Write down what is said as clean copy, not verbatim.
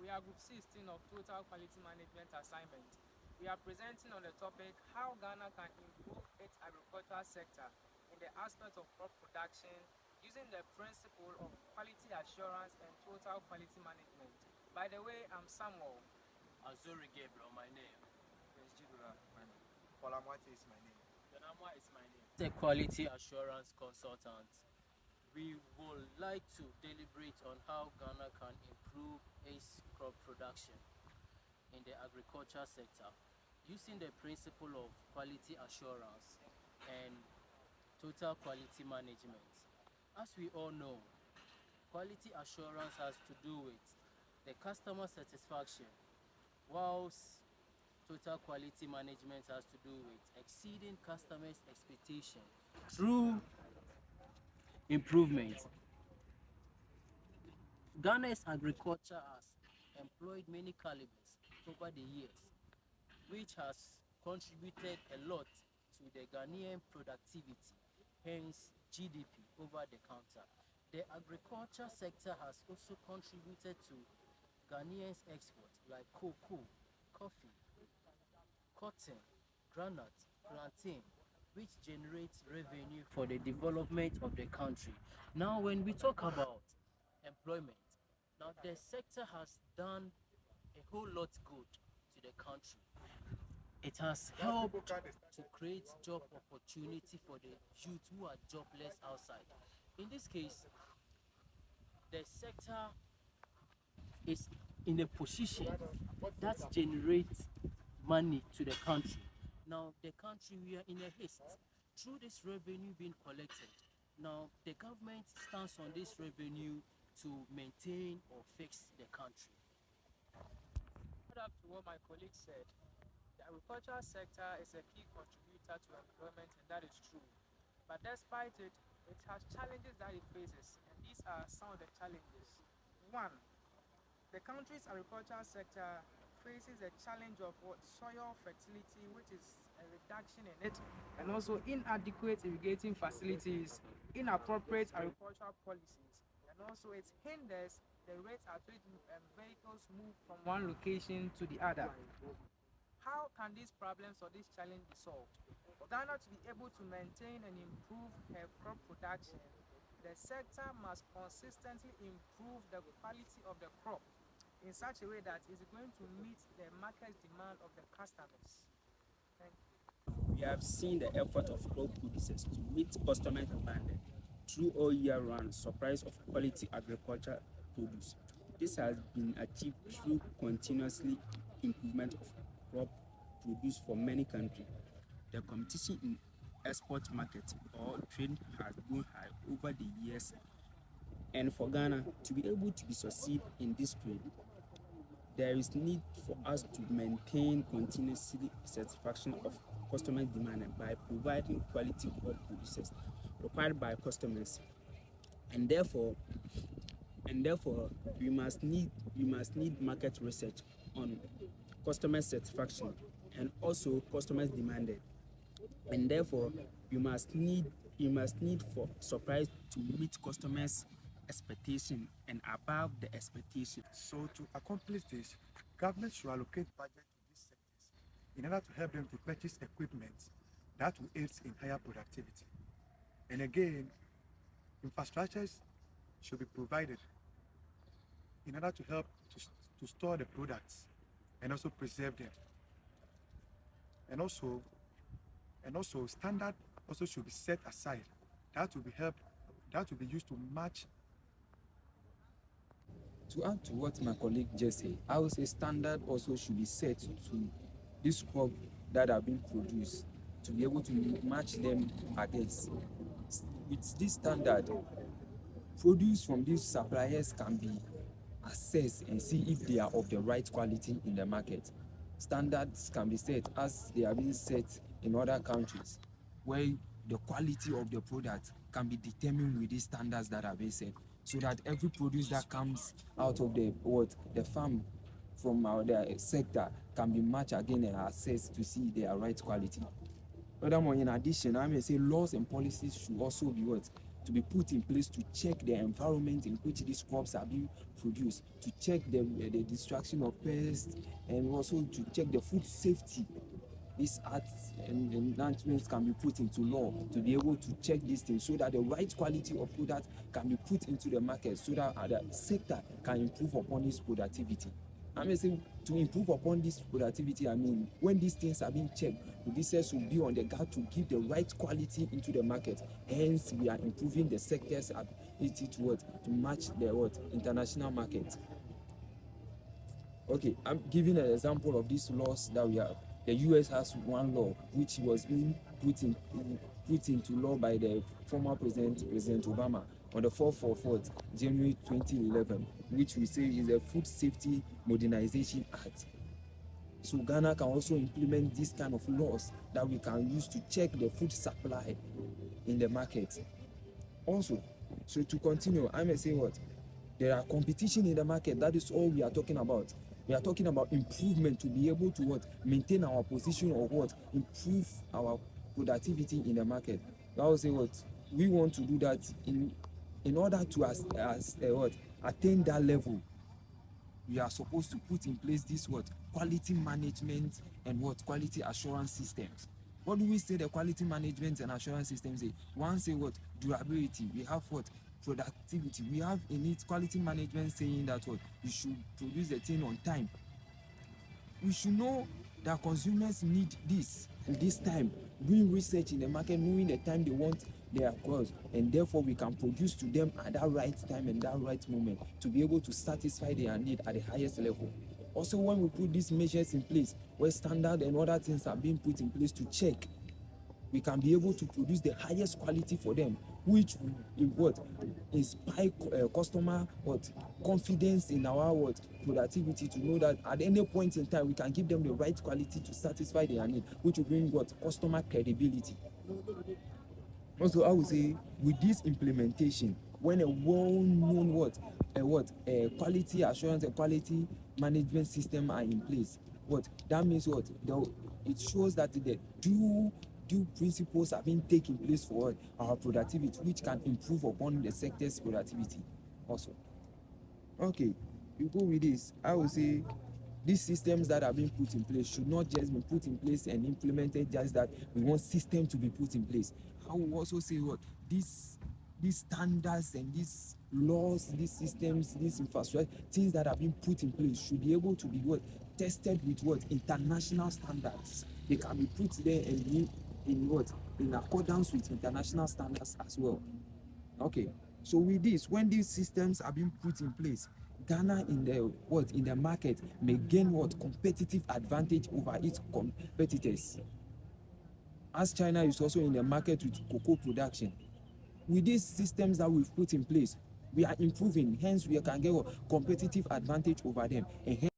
We are Group 16 of Total Quality Management Assignment. We are presenting on the topic how Ghana can improve its agricultural sector in the aspect of crop production using the principle of quality assurance and total quality management. By the way, I'm Samuel. Azuri Gabriel, my name. Yes, Jibra, my name. Polamwati is my name. Yanamwa is my name. The quality assurance consultant. We would like to deliberate on how Ghana can improve its crop production in the agriculture sector using the principle of quality assurance and total quality management. As we all know, quality assurance has to do with the customer satisfaction, whilst total quality management has to do with exceeding customers' expectation through improvement. Ghana's agriculture has employed many calibers over the years, which has contributed a lot to the Ghanaian productivity, hence GDP over the counter. The agriculture sector has also contributed to Ghanaians' exports like cocoa, coffee, cotton, granite, plantain, which generates revenue for the development of the country. Now, when we talk about employment, now the sector has done a whole lot good to the country. It has helped to create job opportunity for the youth who are jobless outside. In this case, the sector is in a position that generates money to the country. Now, the country, we are in a haste. Through this revenue being collected, now the government stands on this revenue to maintain or fix the country. Add up to what my colleague said, the agricultural sector is a key contributor to employment, and that is true. But despite it, it has challenges that it faces, and these are some of the challenges. One, the country's agricultural sector faces the challenge of what soil fertility, which is a reduction in it, and also inadequate irrigating facilities, inappropriate agricultural policies, and also it hinders the rate at which vehicles move from one location to the other. How can these problems or this challenge be solved? For Ghana to be able to maintain and improve her crop production, the sector must consistently improve the quality of the crop in such a way that it's going to meet the market demand of the customers. Thank you. We have seen the effort of crop producers to meet customer demand through all year round supplies of quality agriculture produce. This has been achieved through continuously improvement of crop produce for many countries. The competition in export market or trade has grown high over the years, and for Ghana to be able to be succeed in this trade, there is need for us to maintain continuously satisfaction of customer demand by providing quality crop producers required by customers, and therefore we must need market research on customer satisfaction and also customers demanded, and therefore we must need for supplies to meet customers expectation and above the expectation. So to accomplish this, government should allocate budget to these sectors in order to help them to purchase equipment that will aid in higher productivity. And again, infrastructures should be provided in order to help to store the products and also preserve them. And also standard also should be set aside that will be used to match. To add to what my colleague just said, I would say standard also should be set to this crop that are being produced to be able to match them against. With this standard, produce from these suppliers can be assessed and see if they are of the right quality in the market. Standards can be set as they are being set in other countries, where the quality of the product can be determined with these standards that are being set, so that every produce that comes out of the farm from our the sector can be matched again and assessed to see their right quality. Furthermore, in addition, I may say laws and policies should also be to be put in place to check the environment in which these crops are being produced, to check the destruction of pests, and also to check the food safety. These acts and enhancements can be put into law to be able to check these things so that the right quality of product can be put into the market so that the sector can improve upon its productivity. I mean, say, to improve upon this productivity, I mean, when these things are being checked, producers will be on the guard to give the right quality into the market. Hence, we are improving the sector's ability to what? To match the what? International market. Okay, I'm giving an example of these laws that we have. The US has one law which was being put into law by the former President Obama on the 4th of January 2011, which we say is a Food Safety Modernization Act. So Ghana can also implement this kind of laws that we can use to check the food supply in the market. Also, so to continue, I may say what? There are competition in the market. That is all we are talking about. We are talking about improvement to be able to what? Maintain our position or what? Improve our productivity in the market. I will say what? We want to do that in order to attain that level. We are supposed to put in place this what? Quality management and what? Quality assurance systems. What do we say the quality management and assurance systems say? One say what? Durability. We have what? Productivity. We have in it quality management saying that what? You should produce the thing on time. We should know that consumers need this and this time, doing research in the market, knowing the time they want their goods, and therefore we can produce to them at that right time and that right moment to be able to satisfy their need at the highest level. Also, when we put these measures in place, where standard and other things are being put in place to check, we can be able to produce the highest quality for them, which will inspire customer confidence in our productivity, to know that at any point in time we can give them the right quality to satisfy their need, which will bring customer credibility. Also, I would say with this implementation, when a well-known quality assurance and quality management system are in place, that means it shows that the due principles are being taken place for our productivity, which can improve upon the sector's productivity also. Okay, you go with this. I would say these systems that are being put in place should not just be put in place and implemented just that we want system to be put in place. I will also say these standards and these laws, these systems, these infrastructure, things that are being put in place should be able to be tested with international standards. They can be put there and be in accordance with international standards as well. Okay, so with this, when these systems are being put in place, Ghana in the market may gain competitive advantage over its competitors, as China is also in the market with cocoa production. With these systems that we've put in place, we are improving, hence we can get a competitive advantage over them, and hence